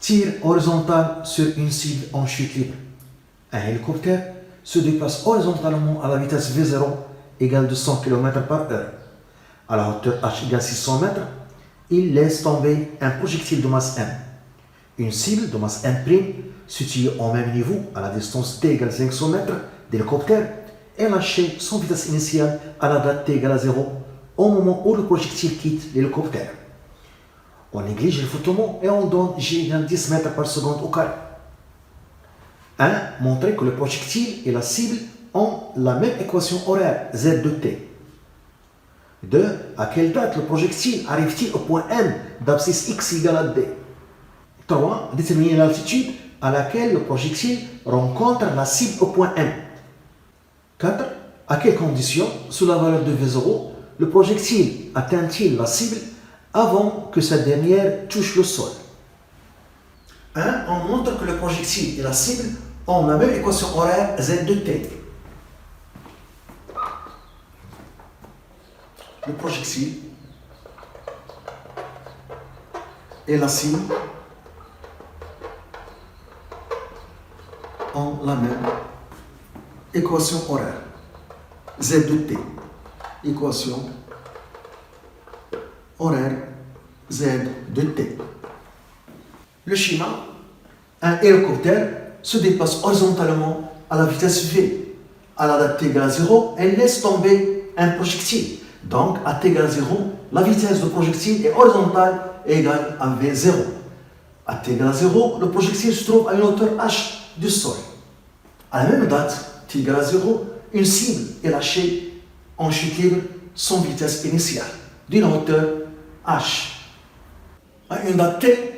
Tir horizontal sur une cible en chute libre. Un hélicoptère se déplace horizontalement à la vitesse V0 égale de 100 km/h. À la hauteur h égale 600 mètres, il laisse tomber un projectile de masse m. Une cible de masse m' située au même niveau à la distance t égale 500 mètres d'hélicoptère est lâchée sans vitesse initiale à la date t égale à 0 au moment où le projectile quitte l'hélicoptère. On néglige le flottement et on donne g égale 10 mètres par seconde au carré. 1. Montrer que le projectile et la cible ont la même équation horaire z de t. 2. À quelle date le projectile arrive-t-il au point M d'abscisse x égale à d. 3. Déterminer l'altitude à laquelle le projectile rencontre la cible au point M. 4. À quelles conditions, sous la valeur de V0, le projectile atteint-il la cible avant que cette dernière touche le sol. 1. On montre que le projectile et la cible ont la même équation horaire z de t. Le projectile et la cible ont la même équation horaire z de t. Équation horaire z de t. Le schéma: un hélicoptère se déplace horizontalement à la vitesse v. À la date t égale à 0, elle laisse tomber un projectile. Donc, à t égale 0, la vitesse du projectile est horizontale et égale à v0. À t égale à 0, le projectile se trouve à une hauteur h du sol. À la même date, t égale à 0, une cible est lâchée en chute libre sans vitesse initiale, d'une hauteur h. À une date t,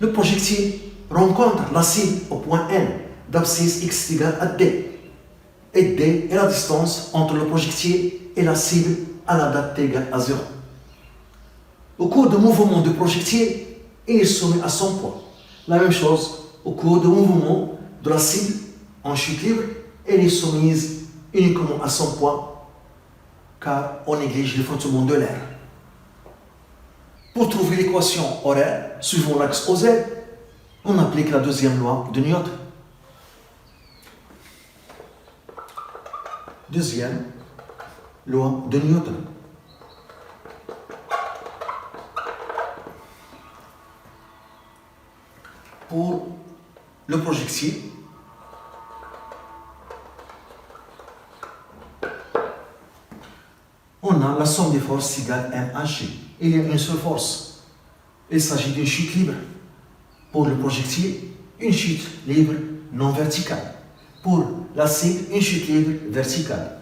le projectile rencontre la cible au point N d'abscisse x égale à d. Et d est la distance entre le projectile et la cible à la date t égale à 0. Au cours du mouvement du projectile, il est soumis à son poids. La même chose au cours du mouvement de la cible en chute libre, elle est soumise uniquement à son poids, car on néglige le flottement de l'air. Pour trouver l'équation horaire suivant l'axe OZ, on applique la deuxième loi de Newton. Deuxième loi de Newton. Pour le projectile, on a la somme des forces égale MHG. Il y a une seule force. Il s'agit d'une chute libre. Pour le projectile, une chute libre non verticale. Pour la cible, une chute libre verticale.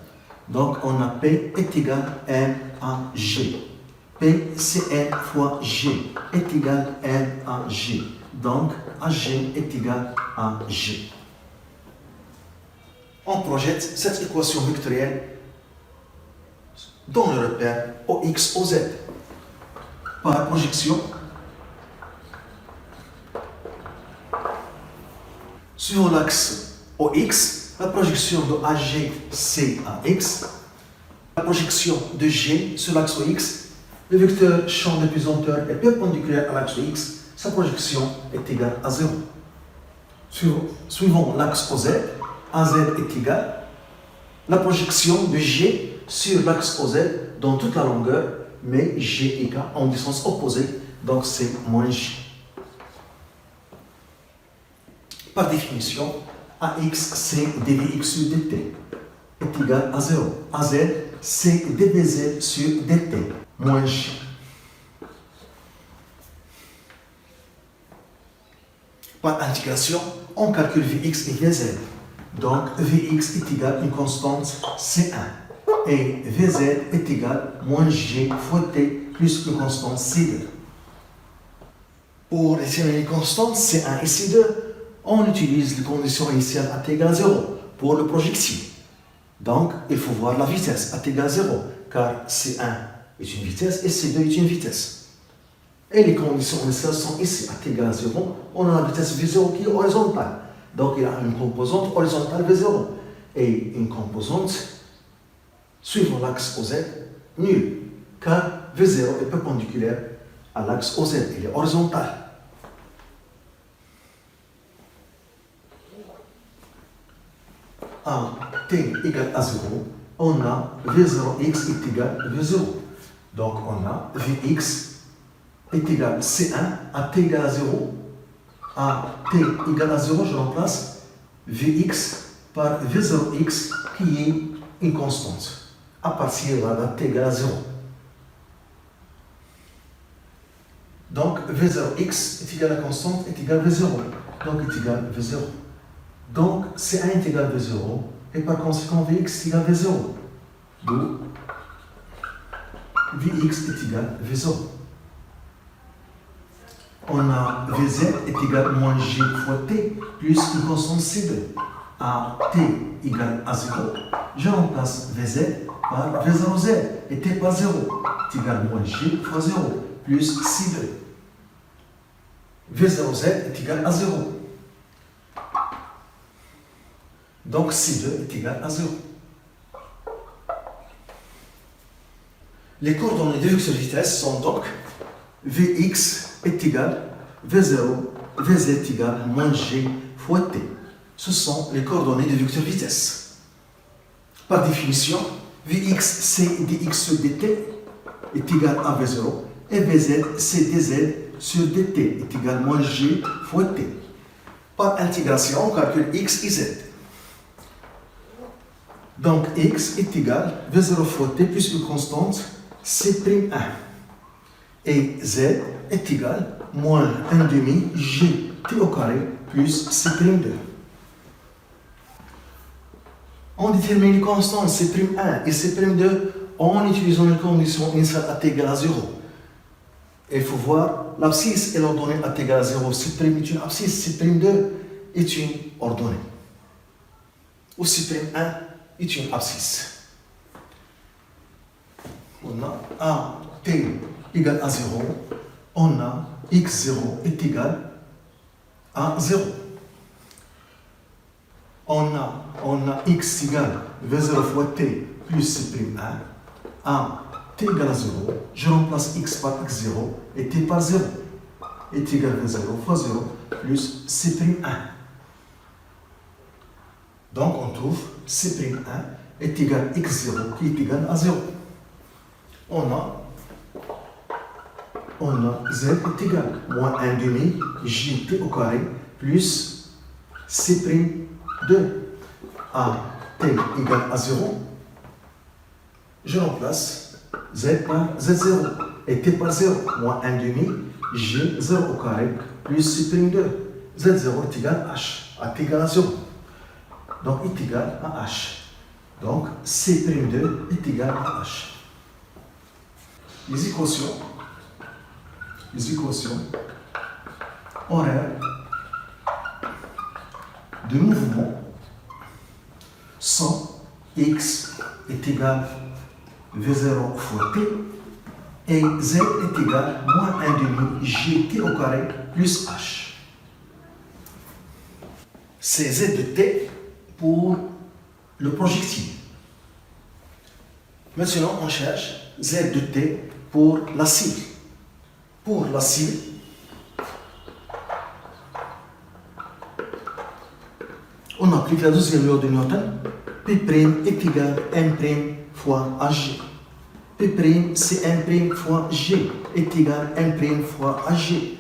Donc, on a P est égal à M à G. P, c'est N fois G est égal à M à G. Donc, AG est égal à G. On projette cette équation vectorielle dans le repère OX, OZ. Par projection, sur l'axe OX, la projection de AG, c'est à X. La projection de G sur l'axe OX, le vecteur champ de pesanteur est perpendiculaire à l'axe OX, sa projection est égale à 0. Suivant l'axe OZ, AZ est égal. La projection de G sur l'axe OZ dans toute la longueur, mais G et K en du sens opposé, donc c'est moins G. Par définition, AX, c'est dVx sur dt est égal à 0. AZ, c'est dVz sur dt, moins G. Par intégration, on calcule Vx et Vz. Donc, Vx est égal à une constante C1. Et Vz est égal à moins G fois T plus une constante C2. Pour déterminer les constantes C1 et C2, on utilise les conditions initiales à t égale à 0 pour le projectile. Donc, il faut voir la vitesse à t égale à 0, car C1 est une vitesse et C2 est une vitesse. Et les conditions initiales sont ici. À t égale à 0, on a la vitesse V0 qui est horizontale. Donc, il y a une composante horizontale V0 et une composante suivant l'axe OZ nulle, car V0 est perpendiculaire à l'axe OZ, il est horizontal. à t égale à 0, on a V0x est égal à V0. Donc on a Vx est égal à C1 à t égale à 0. À t égale à 0, je remplace Vx par V0x qui est une constante à partir de t égale à 0. Donc V0x est égal à la constante est égal à V0. Donc est égal à V0. Donc C1 est égal à V0 et par conséquent Vx est égal à V0. Donc Vx est égal à V0. On a Vz est égal à moins g fois t plus une constante C2. À t égale à 0, je remplace Vz par V0z et t par 0 est égal à moins g fois 0 plus C2. V0z est égal à 0. Donc C2 est égal à 0. Les coordonnées de vecteur vitesse sont donc Vx est égal à V0, Vz est égal à moins g fois t. Ce sont les coordonnées de vecteur vitesse. Par définition, Vx c'est dx sur dt est égal à V0 et Vz c'est dz sur dt est égal à moins g fois t. Par intégration, on calcule x et z. Donc x est égal à V0 fois t plus une constante C'1. Et z est égal à moins 1 demi g t au carré plus C'2. On détermine les constantes C'1 et C'2 en utilisant les conditions initiales à t égale à 0. Il faut voir l'abscisse est l'ordonnée à t égale à 0. C' est une abscisse, C'2 est une ordonnée. Ou C'1 est une abscisse. On a à t égale à 0, on a x0 est égal à 0. On a x égale V0 fois t plus C'1 à t égale à 0. Je remplace x par x0 et t par 0 est égal à V0 fois 0 plus C'1. Donc on trouve C'1 est égal à x0 qui est égal à 0. On a z est égal à moins 1 demi gt au carré plus C'2 à t égale à 0. Je remplace z par z0 et t par 0 moins 1 demi g0 au carré plus C'2. Z0 est égal à h à t égale à 0. Donc est égal à h. Donc C'2 est égal à h. Les équations horaires de mouvement sont x est égal à V0 fois t et z est égal à moins 1 demi gt au carré plus h. C'est z de t pour le projectile. Maintenant, on cherche z de t pour la cible. Pour la cible, on applique la deuxième loi de Newton. P' est égal à n' fois ag. P' c'est n' fois g est égal à n' fois ag.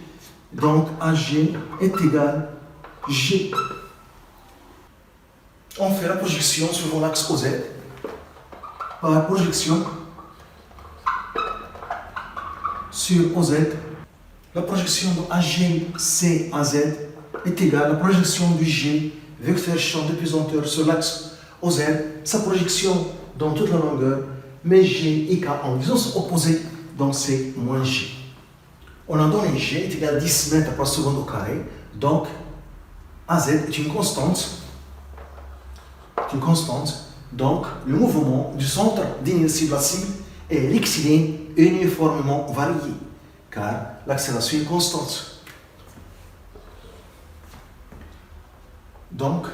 Donc ag est égal à g. On fait la projection sur l'axe OZ. Par projection sur OZ, la projection de AG, AZ est égale à la projection du G, vecteur champ de pesanteur sur l'axe OZ, sa projection dans toute la longueur, mais G et K en sens opposés, donc c'est moins G. On a donné G est égal à 10 mètres par seconde au carré, donc AZ est une constante. Donc le mouvement du centre d'inertie de la cible est rectiligne uniformément varié, car l'accélération est constante. Donc,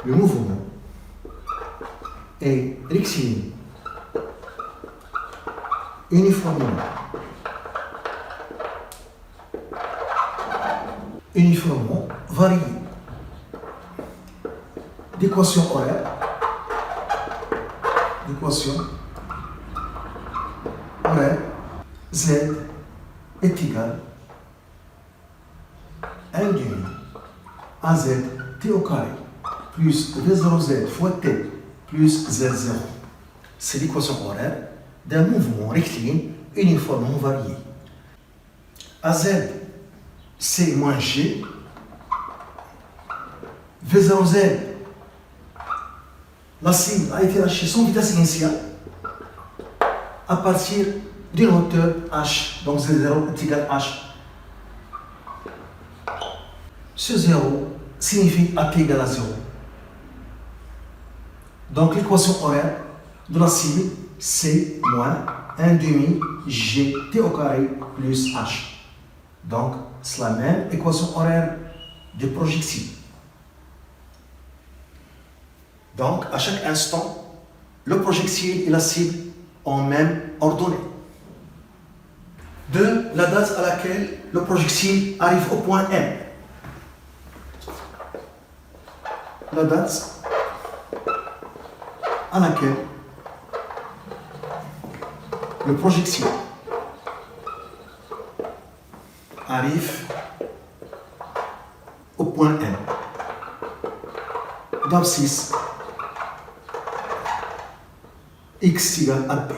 le mouvement est rectiligne uniformément varié. d'équation horaire. L'équation horaire Z est égal à 1 demi AZ T au carré plus V0Z fois T plus Z0. C'est l'équation horaire d'un mouvement rectiligne uniformément varié. AZ, C moins G, V0Z, la cible a été lâchée sans vitesse initiale à partir d'une hauteur H, donc Z0 est égal à H. Ce 0 signifie AT égale à 0. Donc l'équation horaire de la cible, c'est moins 1 demi gt au carré plus h. Donc c'est la même équation horaire du projectile. Donc à chaque instant, le projectile et la cible ont même ordonnée. 2. La date à laquelle le projectile arrive au point M. La date à laquelle le projectile arrive au point M. D'abscisse x égale à p.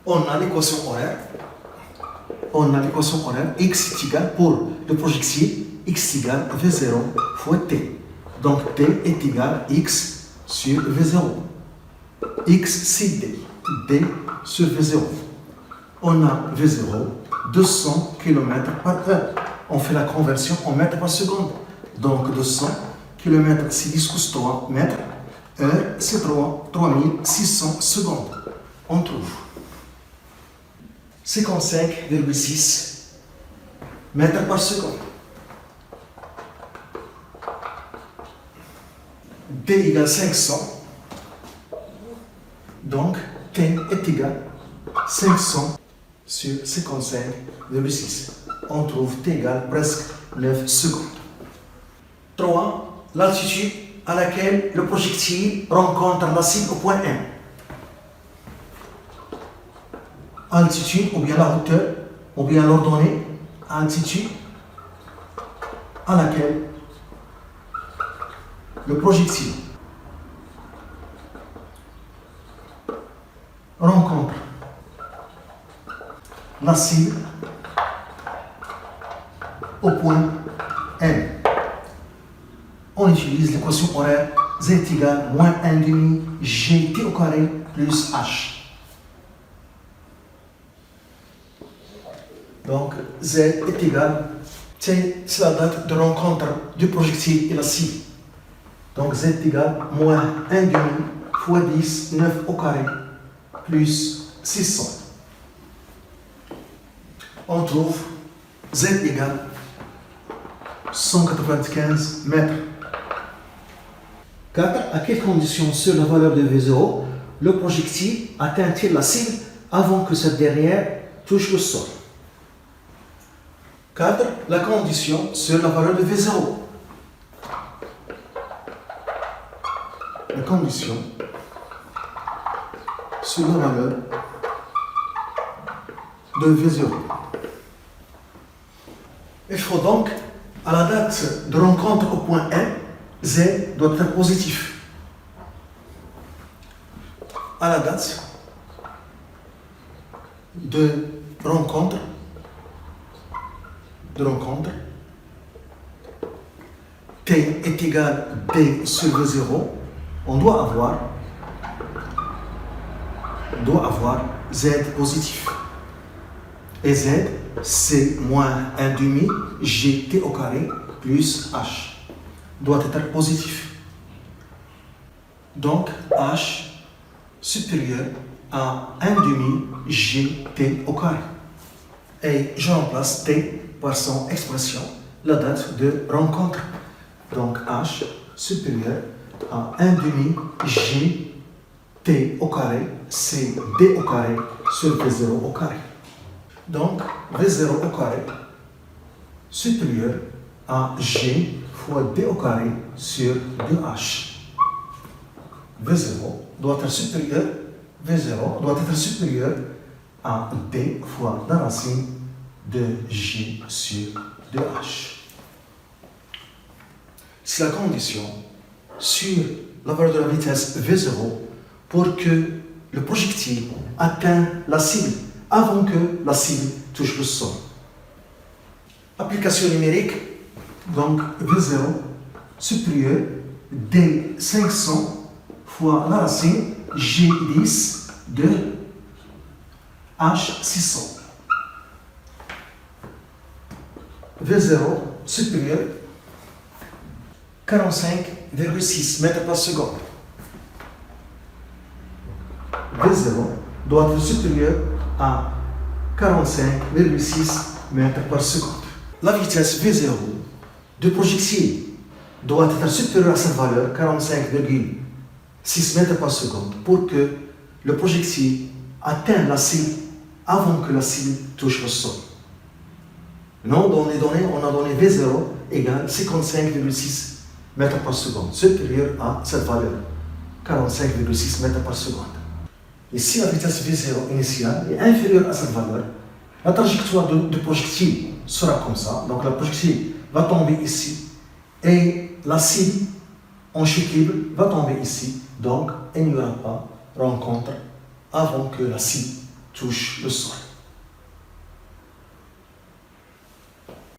On a l'équation horaire. X est égal pour le projectile x égale v0 fois t. Donc t est égal à x sur v0. X c'est d. D sur v0. On a v0 200 km/h. On fait la conversion en mètres par seconde. Donc 200 km c'est 10 × 3 mètres. Heure c'est 3600 secondes. On trouve 55,6 mètres par seconde. D égale 500. Donc T est égal à 500 sur 55,6. On trouve T égale presque 9 secondes. 3. L'altitude à laquelle le projectile rencontre la cible au point M. Altitude ou bien la hauteur ou bien l'ordonnée altitude à laquelle le projectile rencontre la cible au point M. On utilise l'équation horaire Z est égal à moins 1 demi gt au carré plus h. Donc Z est égal, T c'est la date de rencontre du projectile et la cible. Donc Z est égal à moins 1 demi fois 10, 9 au carré plus 600. On trouve Z égale 195 mètres. 4. À quelles conditions sur la valeur de V0 le projectile atteint-il la cible avant que cette dernière touche le sol? 4. La condition sur la valeur de V0. La condition sur la valeur de V0. Il faut donc, à la date de rencontre au point M, Z doit être positif. À la date de rencontre, T est égal à D sur V0, on doit avoir Z positif. Et Z, c'est moins 1 demi gt au carré plus h. Doit être positif. Donc h supérieur à 1 demi gt au carré. Et je remplace t par son expression, la date de rencontre. Donc h supérieur à 1 demi gt au carré, c'est d au carré sur v0 au carré. Donc v0 au carré supérieur à G fois D au carré sur 2H. V0 doit être supérieur, V0 doit être supérieur à D fois la racine de G sur 2H. C'est la condition sur la valeur de la vitesse V0 pour que le projectile atteigne la cible avant que la cible touche le sol. Application numérique, donc V0 supérieur D500 fois la racine G10 de H600. V0 supérieur 45,6 mètres par seconde. V0 doit être supérieur à 45,6 mètres par seconde. La vitesse V0 de projectile doit être supérieure à cette valeur, 45,6 mètres par seconde, pour que le projectile atteigne la cible avant que la cible touche le sol. Non, dans les données, on a donné V0 égale 55,6 mètres par seconde, supérieur à cette valeur, 45,6 mètres par seconde. Et si la vitesse V0 initiale est inférieure à cette valeur, la trajectoire de projectile sera comme ça. Donc, le projectile va tomber ici et la cible en chute libre va tomber ici. Donc, il n'y aura pas rencontre avant que la cible touche le sol.